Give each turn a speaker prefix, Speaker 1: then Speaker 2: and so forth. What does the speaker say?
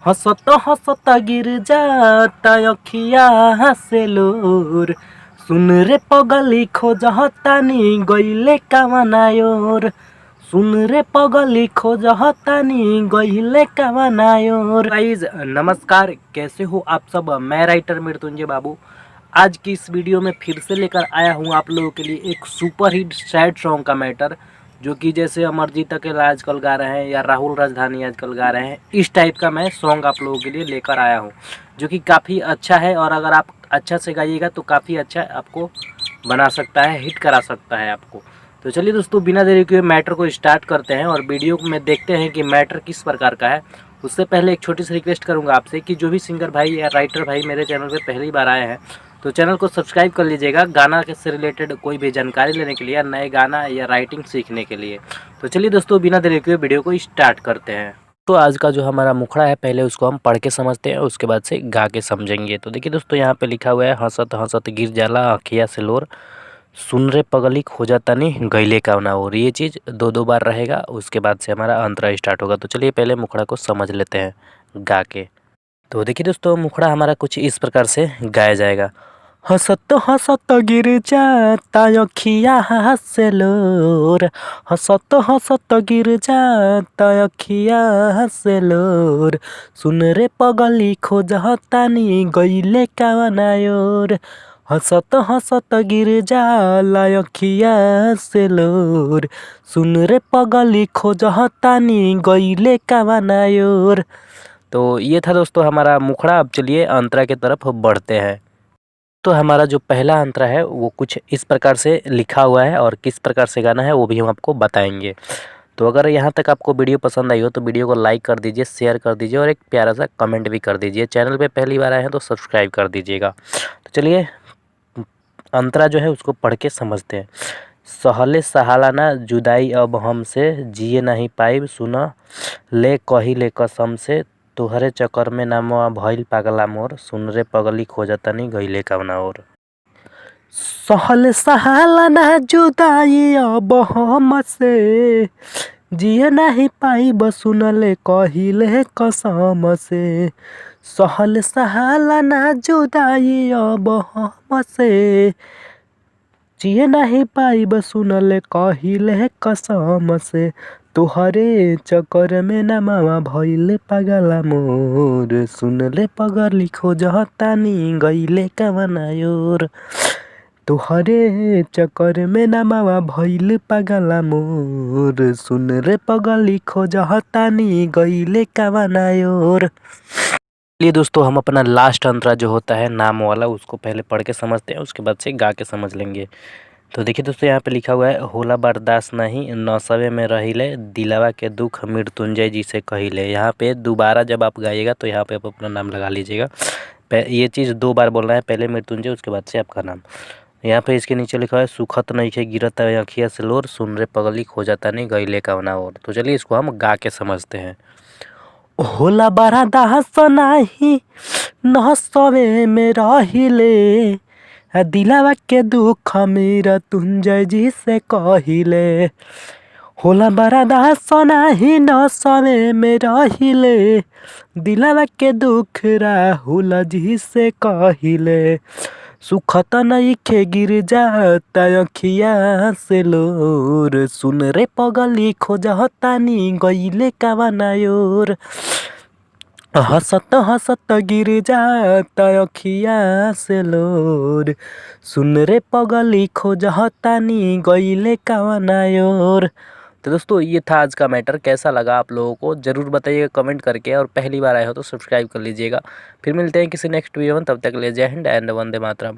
Speaker 1: हंसत हंसत गिर जाता अखिया से लोर। सुन रे पगली खोजतानी गइले कामनायोर। सुन रे पगली खोजतानी गइले कामनायोर। गाइस नमस्कार, कैसे हो आप सब। मैं राइटर मृत्युंजय बाबू आज की इस वीडियो में फिर से लेकर आया हूँ आप लोगों के लिए एक सुपर हिट सैड सॉन्ग का मैटर, जो कि जैसे अमरजीत अकेला आजकल गा रहे हैं या राहुल राजधानी आजकल गा रहे हैं, इस टाइप का मैं सॉन्ग आप लोगों के लिए लेकर आया हूँ, जो कि काफ़ी अच्छा है। और अगर आप अच्छा से गाइएगा तो काफ़ी अच्छा आपको बना सकता है, हिट करा सकता है आपको। तो चलिए दोस्तों, बिना देरी के मैटर को स्टार्ट करते हैं और वीडियो में देखते हैं कि मैटर किस प्रकार का है। उससे पहले एक छोटी सी रिक्वेस्ट करूंगा आपसे कि जो भी सिंगर भाई या राइटर भाई मेरे चैनल पे पहली बार आए हैं तो चैनल को सब्सक्राइब कर लीजिएगा, गाना से रिलेटेड कोई भी जानकारी लेने के लिए या नए गाना या राइटिंग सीखने के लिए। तो चलिए दोस्तों, बिना देरी के वीडियो को स्टार्ट करते हैं। तो आज का जो हमारा मुखड़ा है, पहले उसको हम पढ़ के समझते हैं, उसके बाद से गा के समझेंगे। तो देखिए दोस्तों, यहाँ पे लिखा हुआ है, हंसत हंसत गिर जाला अखिया से लोर। सुन रे पगली खोजा तनी गईले का ना हो। ये चीज़ दो बार रहेगा, उसके बाद से हमारा अंतरा स्टार्ट होगा। तो चलिए पहले मुखड़ा को समझ लेते हैं गा के। तो देखिए दोस्तों, मुखड़ा हमारा कुछ इस प्रकार से गाया जाएगा। हंसत हंसत गिर जाता अखिया से लोर। हंसत हंसत गिर जाता अखिया से लोर। सुन रे पगली खोजतानी गईले कावनायोर। हंसत हंसत गिर जाला अखिया से लोर। सुन रे पगली खोजतानी गईले कावनायोर। तो ये था दोस्तों हमारा मुखड़ा। अब चलिए अंतरा की तरफ बढ़ते हैं। तो हमारा जो पहला अंतरा है वो कुछ इस प्रकार से लिखा हुआ है और किस प्रकार से गाना है वो भी हम आपको बताएंगे। तो अगर यहाँ तक आपको वीडियो पसंद आई हो तो वीडियो को लाइक कर दीजिए, शेयर कर दीजिए और एक प्यारा सा कमेंट भी कर दीजिए। चैनल पे पहली बार आए हैं तो सब्सक्राइब कर दीजिएगा। तो चलिए अंतरा जो है उसको पढ़ के समझते हैं। सहले सहाला ना जुदाई अब हमसे, जिए नहीं पाइब सुना ले कही ले कसम से। तुहरे चक्कर में नामवा भइल पागला मोर। सुन रे पगली खोजतनी गइले कवना ओर। सहले सहाला ना जुदाई अब हमसे, जिए नहीं पाइब सुनले कहिले कसम से। सहले सहाला ना जुदाई अब हमसे, जिए नहीं पाइब सुनले कहिले कसम से। तुहरे चक्कर में नमवा भइले पागला मोर। सुनले पगली खोजतानी गइले कवनायोर। तुहरे चक्कर में नमवा भइले पागला मोर। सुन रे पगली खोजतानी गइले कवनायोर। चलिए दोस्तों, हम अपना लास्ट अंतरा जो होता है नाम वाला उसको पहले पढ़ के समझते हैं, उसके बाद से गा के समझ लेंगे। तो देखिए दोस्तों, यहाँ पे लिखा हुआ है, होला बर्दाश्त नहीं नौसवे में रहिले, दिलावा के दुख मृत्युंजय जी से कहिले। यहाँ पे दोबारा जब आप गाइएगा तो यहाँ पे आप अपना नाम लगा लीजिएगा। ये चीज़ 2 बार बोलना है, पहले मृत्युंजय उसके बाद से आपका नाम। यहाँ पे इसके नीचे लिखा है, सुखत नइखे गिरत अखिया से लोर। सुन रे पगली खोजतानी गइले कवना ओर। तो चलिए इसको हम गा के समझते हैं। होला बर्दाश्त नाही नौसवे में रहिले, दिलावा के दुख मृत्युंजय जी से कहिले। होला बर्दाश्त नाही नौसवे में रहिले, दिलावा के दुख राहुल जी से कहिले। सुखत नइखे गिर जाता अखिया से लोर। सुन रे पगली खोजतानी गइले कवनायोर। हंसत हंसत गिर जाता अखिया से लोर। सुन रे पगली खोजतानी गइले कवनायोर। तो दोस्तों, ये था आज का मैटर। कैसा लगा आप लोगों को ज़रूर बताइएगा कमेंट करके, और पहली बार आए हो तो सब्सक्राइब कर लीजिएगा। फिर मिलते हैं किसी नेक्स्ट वीडियो में, तब तक के लिए जय हिंद एंड वंदे मातरम।